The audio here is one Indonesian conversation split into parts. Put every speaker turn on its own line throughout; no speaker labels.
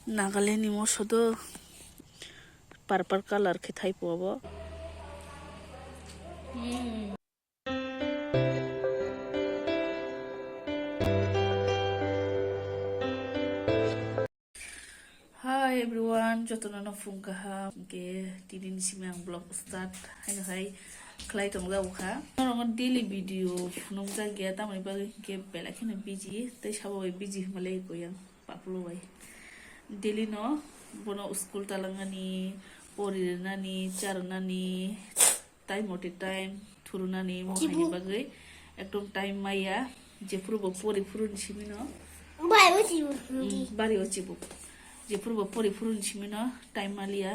Nagaland ni moso do purple color ke thai po. Hi everyone, jotono no phungka ha ke tidin simang vlog start hai klai tong da ukha nong daily video nong ja ge ta mai ba ke bela khine busy tai sabo busy malai ko yang paplo bai daily no bono school talangani porirnani charnani time oti time thurunani mo hani bagai ekdom time maya je purbo pori furun simino bari ochibu je purbo pori furun simino time malia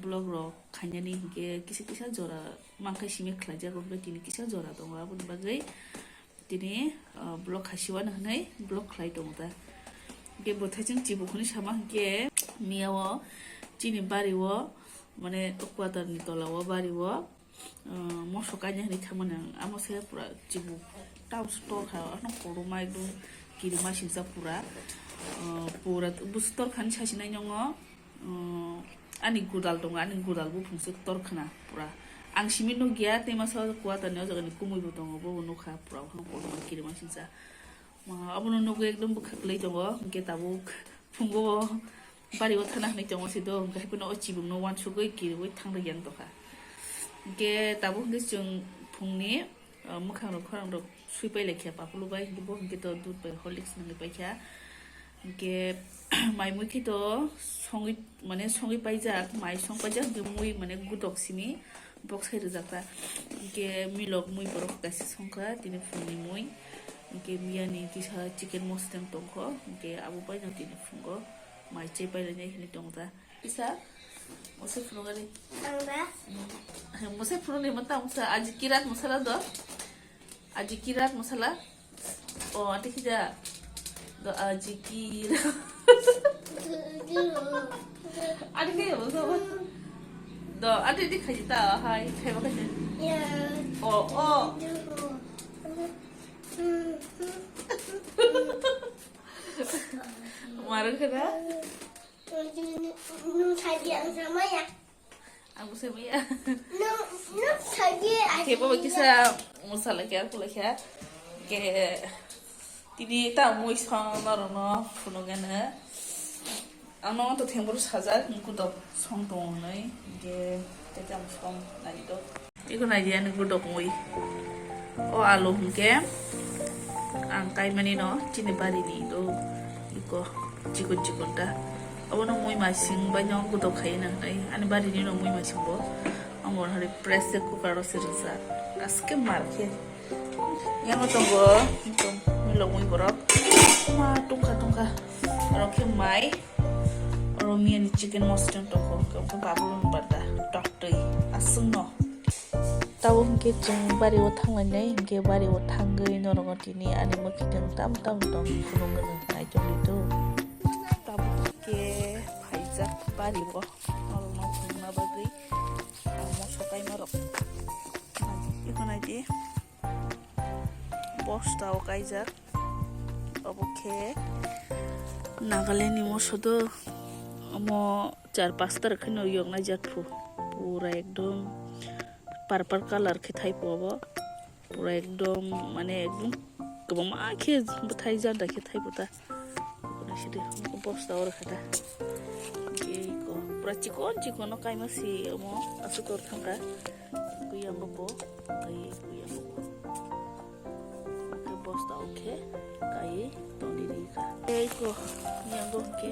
blog ro khanyani ke kisa jora mangkai simi khlaja ro tini kisa jora dong abun bagai tini blog khasiwan hanai blog khlai dong ta ke bothajing chibu khuni sama ke miawo chini bariwo mane kwtal ni tolawo bariwo moso kanya ni khamana amase pura chibu taw store ha no koruma ekdum kirima sinsa pura bustor khan sasina nyongo ani gudal dong ani gudal bu phungse tor khana pura ang simi no gya te masa kwtal ne jagani kumui bu dong bo no kha pura no koruma kirima sinsa abono no ekdum bu khaklei dong ke tabu phungo bari o thana ni jong si do ga kuno ochibung no wan sugoi ki wai thang da yang to kha ke tabu nge chung phungni mukhang ro khorang ro sui pai lekha papulu bai bo ke to dud bai horlicks nang pai kha ke mai mui ki to songi mane songi pai ja mai song pai ja ge mui mane gudok simi box hai rjakta ke milok mui borok kasi songkha tini phungni mui ke biani ki sa chicken mostem tongkho ke abu pai na tini phungo mai chei pai le nei hini tongta isa mose phunga ni anga mose phunga ni mata musa aji kirat masala do aji kirat masala o ati kija do aji kirat ati ke musa do ati di khaji ta hai khai ba khaji ya o Marah kena?
Nung saja sama ya.
Aku sama ya.
Nung saja.
Oke, bawa kisah masalah kaya aku lah ya. Ke tini tak mau isang narono phunogana. Ano to thembur saja nungku dok song dong nai. Ke tetap song nai dok. Iku nai dia nungku dok mui. Oh alo ke. Angkai mani no cini bari ni do. Iko cikun ta abono moi masing banyong gudo khaina nai ani bari ni no moi masing bo amor hari press cooker ro sirsa aske marke yang tongo tom milo moi borok ma tungka ro ke mai ro mi ani chicken moston to ko babulun barda doctor asung no tawo ke jeng bari o thangmai nei ke bari o thangai no ro tini ani maki tam dong phunong nai joli to tabu ke phaijak bari bo no phungna bagai mo sokai marok ikonai di bosta o kaijak oboke Nagaland ni moso do mo 4-5 tar khino yok na jakphu pura ekdom purple color ke thai po pura ekdom mane ekdom kebam akhe buthai janda ke thai buta sidi bosta or khata ke ko pura chikon no kai ma si mo asu tor thanga kuyang bo kai kuyang bo ke bosta okay kai to diri ka ko yang do ke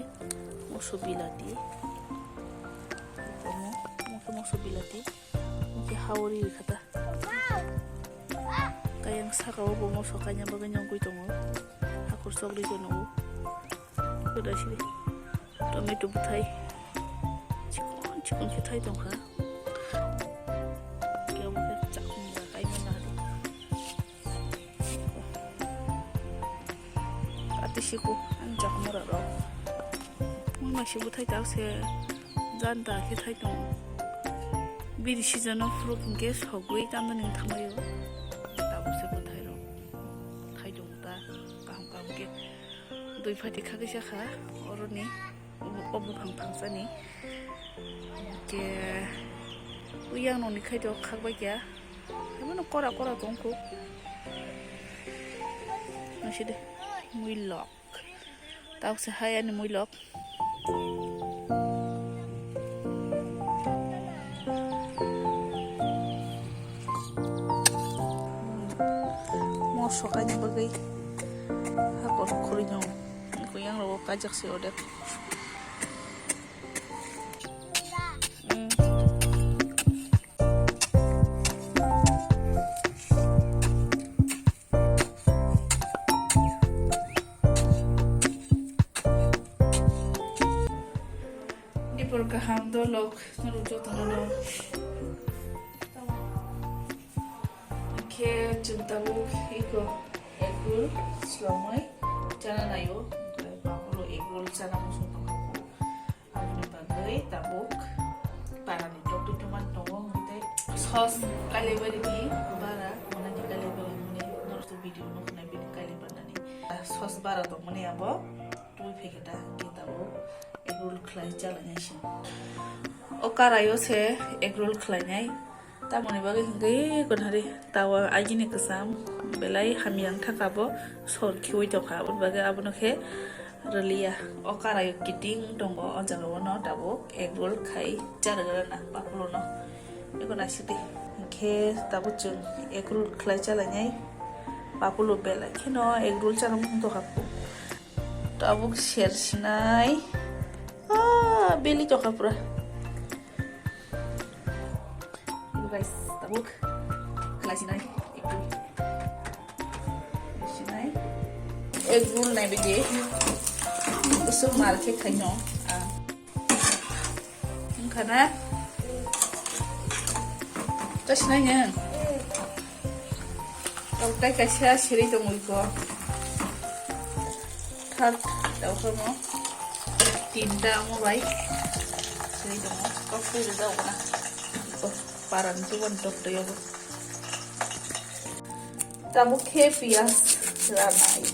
moso bilati ko moso bilati ke hauri kata kayang sakaw bo mo so kanya baganyang kuy tongo akur sogli jono udah sih tomato butai cikon kita itu ha kaya mo cak mura kay mana ati siku anjak mura ro masih butai tak se janda kita itu biri season of fruit ke sogui tamna ning thamayo tabu se butai ro thai dong ta kaham ke dui pati kaki siaka orang ni obu pang sani ke uyang noni kai do kak baik ya mana kora tongku masih deh muilok tahu sehaya ni muilok moso kanya bagai hapor kurinyong aku yang lo kajak si odet di perkaham dolok merujuk tolong ke cinta buk iko egul selomai jangan ayo kalau egul sana musuh tongkol aku bagai tabuk para di dok itu cuma tolong gitu sos kali beri di bara mana di kali beri mana nol tu video nol kena video kali mana ni sos bara tu mana apa tu phikha kita buk egul kelai jalannya sih okar ayo se egul kelainya tamoni bagai hinggai gonhari tawa agini kesam belai hamiang thakabo sor khioi jokha bagai abono khe relia okara yo kiting dongo onjago no tabo egol khai jaragara na papulo no egona siti khe tabo chung egol khlai chalanyai papulo bela khino egol chanam to hakku tabo share sinai beli jokha pura guys tabuk kelas ini egul naik begi usuk market kayaknya karena terus nanya kalau tak kasih seri tu muiko thar tahu kamu tinta mau baik seri tu mau kopi tu tahu na parang tu untuk tu ya bu tabuk ke pias ramai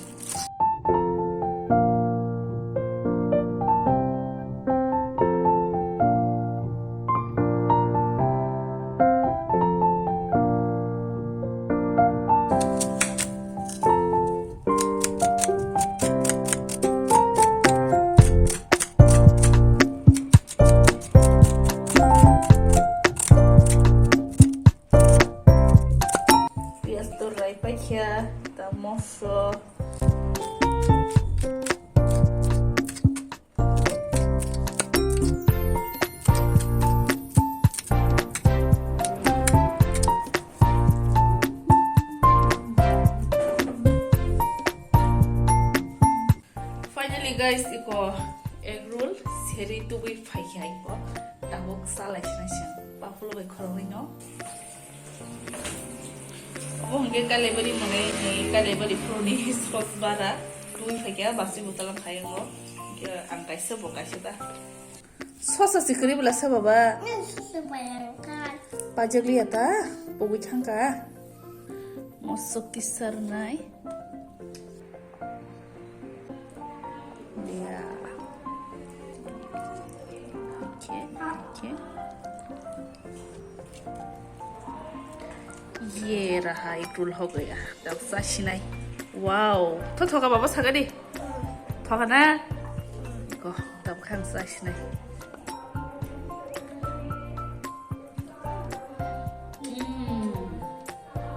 phikha ta moso finally guys iko egg roll seri tu bi phikha iko tabuk salai sinasian papulo bai khoroi no Mungkin kali beri mengenai kali beri prodi sos bara tuh phikha basi botalam khayo ngo ke angkai seboka sita sos sikri bela sa baba pajak lihat ah pogu changka mosok kisar nai ya oke ये रहा एक रोल हो गया तब साशी नहीं वाओ तो थोका बाबा सगा दी थोका ना को तब खान साशी नहीं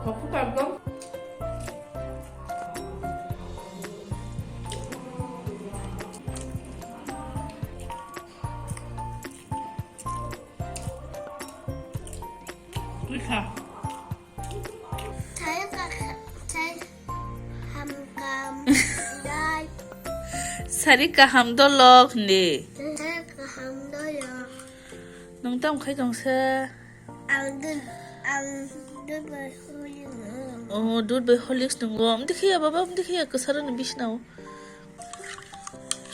kopi kagum phikha Sari kaham dolok ni. Nung tam khai dong sa. Oh, dud by Horlicks nung go. Mdi khiya baba, mdi khiya kasara na bisnaw.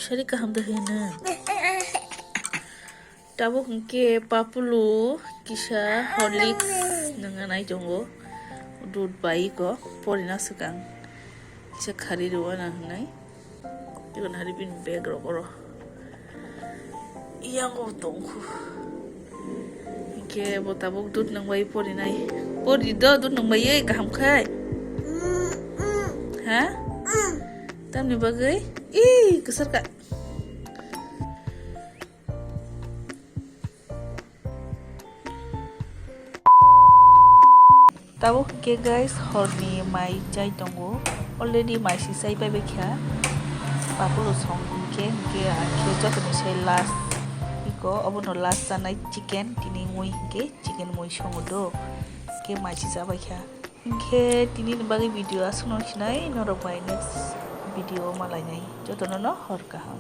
Sari kaham dah na. Tabo ke papulu kisah Horlicks dengan ai jongo. Dud by ko porina sukang. Kisah khari ruwa na nai. Ikan hari bin bag rokoro. Iyang ko tongku. Ike botabok dut nang bayi pori nai. Pori do dut nang bayi kaham kai. Ha? Tam ni bagai? Ih, kesar kak. Tabo ke guys, horni mai jai tongo. Already mai sisai pai bekha. Papulo song ke joto ni sei last. Iko abono last sanai chicken tini ngui ke chicken moi songo do. Ke mai sisa bekha. Ke tini bagi video asuno sinai norok bai next video malai nai. Joto no hor kaham.